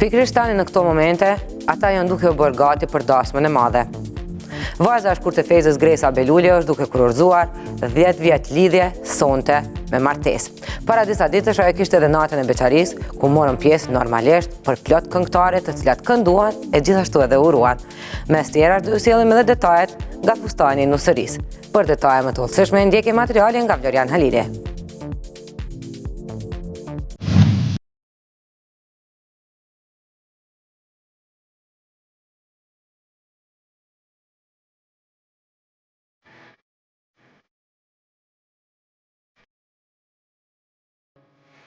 Pikërisht tani në këto momente, ata janë duke u bërë gati për dasmën e madhe. Vajza e shkurtëfezës Gresa Beluli është duke kurorzuar 10 vjet lidhje sonte me martesë. Para disa ditësh ajo kishte edhe natën e beqarisë, ku morën pjesë normalisht për plot këngëtare të cilat kënduan e gjithashtu edhe uruan. Mes tjerash do ju sjellim edhe detajet nga fustani i nusërisë. Për detaje më të hollësishme ndjeki materialin nga Florian Halili.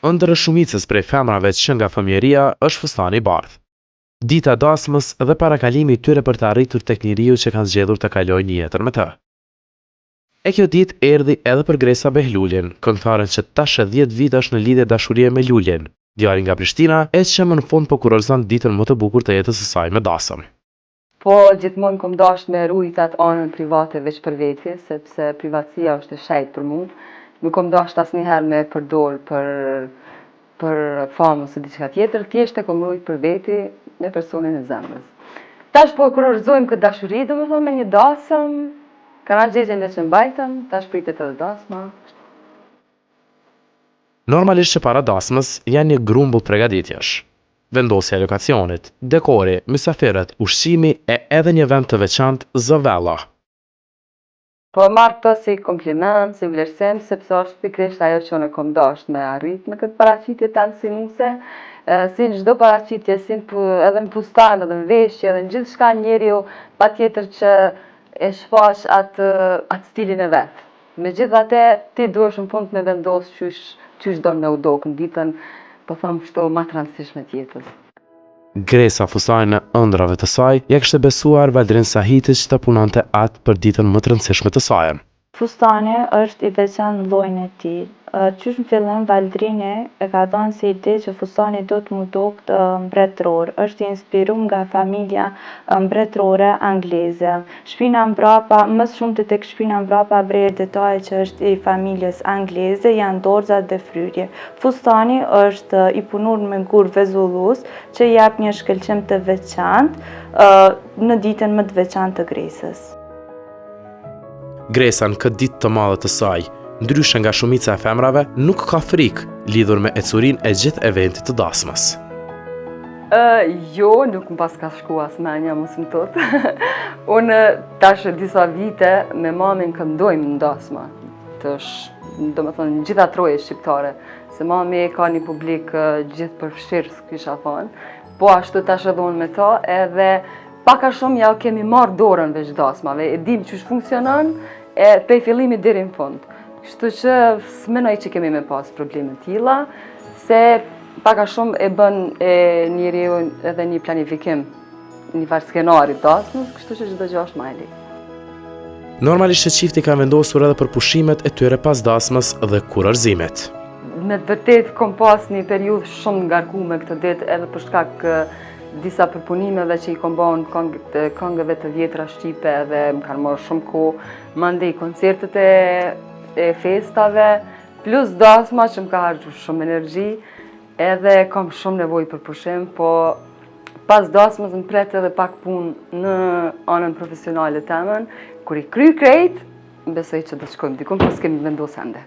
Ëndër shumicës prej femrave që nga fëmijëria është fustani i bardhë. Dita e dasmës dhe parakalimi i tyre për të arritur tek njeriu që kanë zgjedhur të kalojnë një jetër me të. E kjo ditë erdhi edhe për Gresa Belulin, këngëtaren që tash 10 vite është në lidhje dashurie me Lulin, djalin nga Prishtina, e që më në fund po kurorëzon ditën më të bukur të jetës së saj me dasëm. Po gjithmonë kom dashur me rujtat anën private veç për veti, sepse privatësia është e shejtë për mua. Nuk kom dashur asnjëherë me përdor për famës së diçka tjetër, thjesht e kom rujt për veti me personin e zemrës. Tash po kurorëzojmë këtë dashuri, domethënë me një dasëm, kanë gjegjen që mbajtëm, tash pritet edhe dasma. Normalisht që para dasmës janë një grumbull përgatitjesh. Vendosja e lokacionit, dekori, mysafirët, ushqimi e edhe një vend të veçantë zëvella. Po marr këto si kompliment, si vlerësim, sepse është pikërisht ajo që unë kom dashur me arrit me këtë paraqitje të anësinuse, si në çdo paraqitje, edhe në fustan, edhe në veshje, edhe në gjithçka njeriu patjetër që e shfaq atë stilin e vet. Megjithatë, ti duhesh në fund me vendos qysh do me u dok në ditën, po them kështu më të rëndësishme të jetës. Gresa fustanin e ëndrave të saj ja kishte besuar Valdrin Sahitit që të punonte atë për ditën më të rëndësishme të saj. Fustani është i veçantë në llojin e tij. Qysh në fillim Valdrini e ka dhënë si ide që fustani do të mu dokt mbretëror. Është i inspiruar nga familja mbretërore angleze. Shpina mbrapa, më shumë tek shpina mbrapa vret detaje që është i familjes angleze, janë dorëzat dhe fryrje. Fustani është i punuar me gur vezullues që jep një shkëlqim të veçantë në ditën më të veçantë të Gresës. Gresa në këtë ditë të madhe të saj, ndryshe nga shumica e femrave, nuk ka frikë lidhur me ecurinë e gjithë eventit të dasmës. Jo, nuk më pas ka shku as menja, mos më tot. Unë tash disa vite me mamin këndojmë në dasma. Domethënë në gjitha troje shqiptare. Se mami ka një publik gjithë përfshirës, kisha thonë. Po ashtu tash edhe unë me ta, edhe paka shumë ja kemi marrë dorën veç dasmave. E dim ç'është funksionon, prej fillimit deri në fund. Kështu që s'menoj që kemi me pas probleme tilla, se paka shumë e bën njeriu edhe një planifikim, një farë skenari dasmës, kështu që çdo gjë është më e lehtë. Normalisht që çifti kanë vendosur edhe për pushimet e tyre pas dasmës dhe kurorëzimet. Me të vërtetë kom pas një periudhë shumë ngarkuar këtë ditë edhe për shkak disa përpunimeve që i kom bën këngëve të vjetra shqipe edhe më kanë marrë shumë kohë, mandej koncertet e festave, plus dasma që më ka harxhuar shumë energji, edhe kam shumë nevojë për pushim, po pas dasmës më pret edhe pak punë në anën profesionale temën, kur i kry krejt, besoj që do të shkojmë diku, po s'kemi vendosur ende.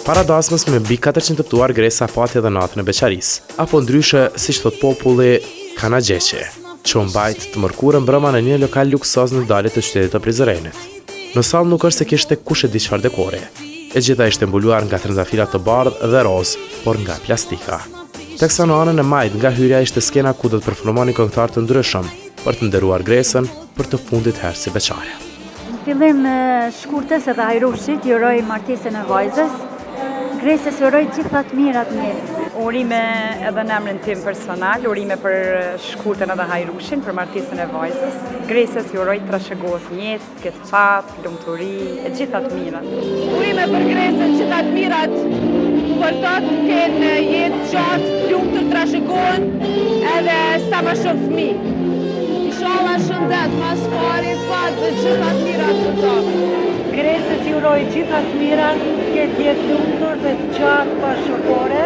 Para dasmës me mbi 400 të ftuar Gresa pati edhe natën e beqarisë, apo ndryshe siç thot populli kanagjeqe, që u mbajt të mërkurën brëma në një lokal luksoz në dalit të qytetit të Prizrenit. Në sallë nuk është se kishte kush e di çfarë dekori. E gjitha ishte mbuluar nga trëndafila të bardhë dhe rozë, por nga plastika. Teksa në anën e majt nga hyrja ishte skena ku do të performonin këngëtar të ndryshëm për të nderuar Gresën për të fundit herë si beqare. Në fillim shkurtës edhe hajrushit juroj martesën e vajzës. Gresës juroj gjitha të mirat në jetë. Urime edhe në emrin tim personal, urime për shkurtën edhe hajrushin, për martesën e vajzës. Gresës juroj të trashëgohet një jetë, këtë fatë, lumturi, e gjitha të mirat. Urime për Gresën gjitha të mirat, për të kenë jetë gjatë, lumtur, trashëgohen edhe sa më shumë fëmijë. Inshallah shëndet, mas pari, fatë dhe gjitha të mirat për to. Gresës ju uroj gjitha të mirat, këtë jetë lumtur dhe të gjatë bashkëpunore,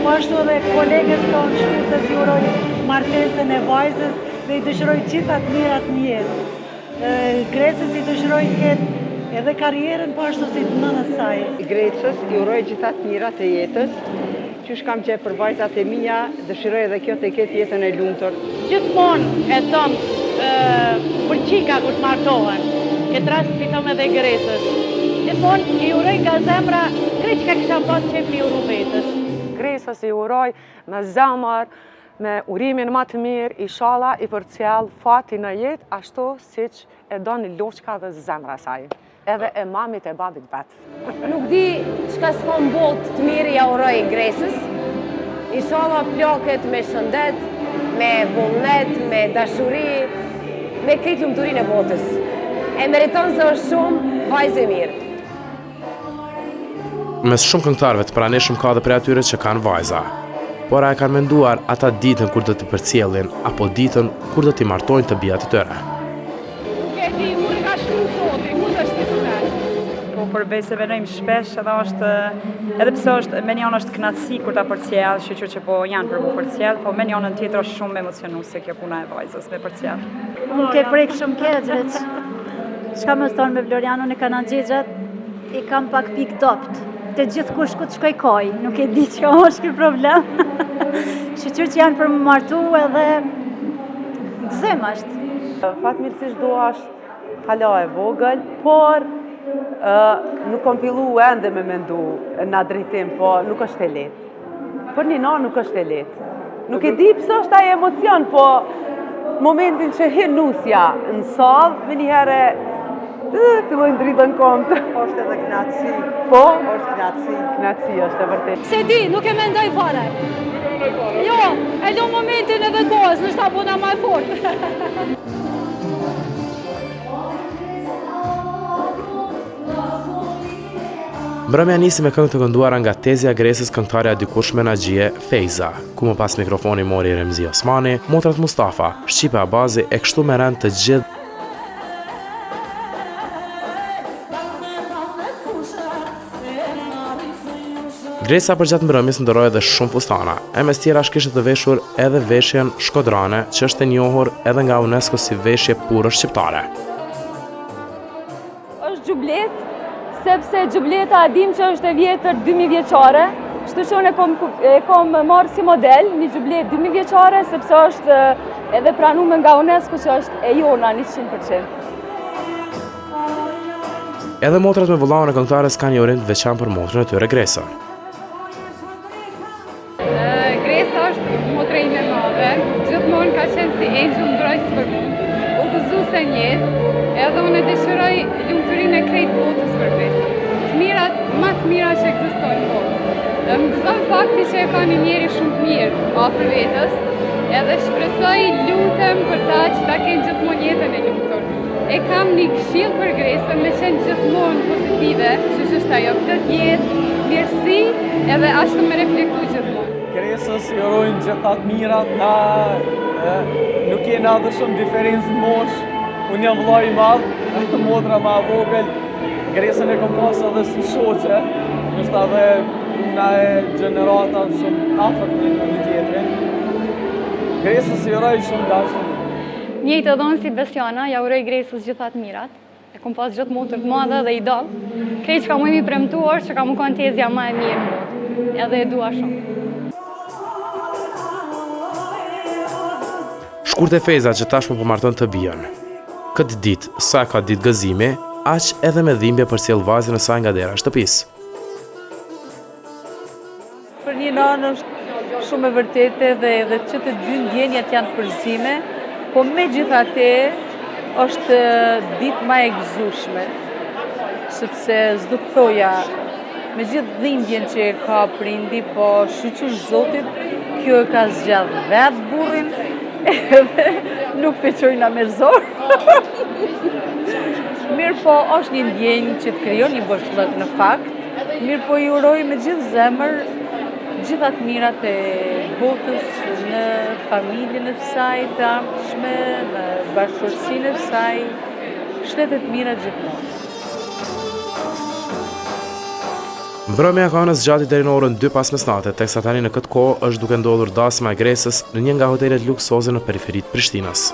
po ashtu edhe kolegës tonë shkurtës ju uroj martesën e vajzës dhe i dëshiroj gjitha të mirat në jetë. Gresës i dëshiroj këtë edhe karierën po ashtu si të nënës saj. Gresës i uroj gjitha të mirat e jetës, qysh kam që për vajzat e mia, dëshiroj edhe kjo të ketë jetën e lumtur. Gjithmonë e thëmë për qika kur të martohen, këtë rast fitom edhe Gresës. Gjithmonë i uroj nga zemra krejt që ka kisha pas qef i uru vetës. Gresës i uroj me zemër, me urimin më të mirë, inshallah i përcjell fati në jetë ashtu siç e doni loçka dhe zemra saj, edhe e mamit e babit vet. Nuk di çka s'kam botë të mirë ja uroj Gresës. Inshallah ploket me shëndet, me vullnet, me dashuri, me krejt lumturinë e botës. E meriton se është shumë vajzë e mirë. Mes shumë këngëtarëve të pranishëm ka dhe prej atyre që kanë vajza. Por a e kanë menduar ata ditën kur do t'i përcjellin apo ditën kur do t'i martojnë të bijat e tyre? Nuk e di, unë ka shkru zoti, ku është të smenë? Po përbej se venojmë shpesh, edhe pse është me njën është knatësi kur ta përcjell, shoqër që po janë për mu përcjell, po me njënën tjetër është shumë emocionuese kjo puna e vajzës me përcjell. Unë ke prek shumë keqret. Çka më thonë me Florianën e Kanagjegjat, i kam pak pik dopt. Të gjithë kush ku të shkoj kaj, nuk e di që është kjo problem. Shqyqyr që janë për më martu edhe gëzim është. Fatmirësisht do është hala e vogël, por nuk kom fillu ende me mendu në drejtim, po nuk është e letë. Për një nuk është e letë. Nuk e di pësë është ai emocion, po momentin që hin nusja në sallë, me njëherë fillojnë dritën kontë. Është edhe knatësi. Po? Është knatësi. Knatësi është e vërtet. Se di, nuk e mendoj fare. Jo, e lo momentin edhe kohës, nështë ta puna ma e fort. Mbrëmja nisi me këngë të kënduara nga Tezja Gresës, këngëtarja dikurshme Nagjie Fejza, ku më pas mikrofoni mori Remzi Osmani, motrat Mustafa, Shqipe Abazi e kështu me rend të gjithë. Gresa përgjatë mbrëmjes ndërroi edhe shumë fustana, e mes tjera kishte të veshur edhe veshjen shkodrane, që është e njohur edhe nga UNESCO si veshje purë shqiptare. Është xhublet, sepse xhubleta dim që është e vjetër 2000 vjeçare, kështu që unë e kom marrë si model një xhublet 2000 vjeçare, sepse është edhe pranuar nga UNESCO që është e jona 100%. Edhe motrat me vëllaun e këngëtares kanë një urim të veçantë për motrën e tyre Gresën. Gresa është motra ime e madhe, gjithmonë ka qenë si engjëll mbrojtës për mua, udhëzuese në jetë, edhe unë dëshiroj lumturinë e krejt botës për Gresën. Të mirat, më të mira që ekzistojnë në botë. Më gëzon fakti që e ka një njeri shumë të mirë afër vetës, edhe shpresoj lutem për ta që ta kenë gjithmonë jetën e lumtur. E kam një këshill për Gresën me qenë gjithmonë pozitive, që është ajo plot jetë, mirësi, edhe ashtu me reflektu gjithmonë. Gresës i urojnë gjitha të mirat, nuk kena dhe shumë diferencë në mosh. Unë jam vëllai i madh, motra ma vogël. Gresën e kom pas edhe si shoqe, është edhe puna e gjenerata shumë afërt me një tjetrin. Gresës i uroj shumë dashur. Njëjtë edhe si Besiana, ja uroj Gresës gjitha të mirat. E kom pas gjithë motër të madhe dhe idol. Krejt që ka mu imi premtuar që ka mu kanë Tezja ma e mirë në botë. Edhe e dua shumë. Shkurte Fejza që tashmë po marton të bijën. Këtë ditë, sa ka ditë gëzimi, aq edhe me dhimbje përcjell vajzën e saj nga dera e shtëpisë. Për një nanë është shumë e vërtete dhe edhe që të dy ndjenjat janë përzime, po megjithatë është ditë më e gëzueshme, sepse s'do të thoja me gjithë dhimbjen që e ka prindi, po shqyqysh Zotit, kjo e ka zgjadh vetë burrin, edhe nuk peqojna me zor. Mirë po, është një ndjenjë që të krijon një boshllëk në fakt, mirë po i uroj me gjithë zemër gjitha të mirat e botës në familjen e saj të ardhshme, në bashkëqorsinë e saj, shtetet mira gjithmonë. Mbrëmja ka hënë zgjati deri në orën 2 pas mesnatit, teksa tani në këtë kohë është duke ndodhur dasma e Gresës në një nga hotelet luksoze në periferitë Prishtinës.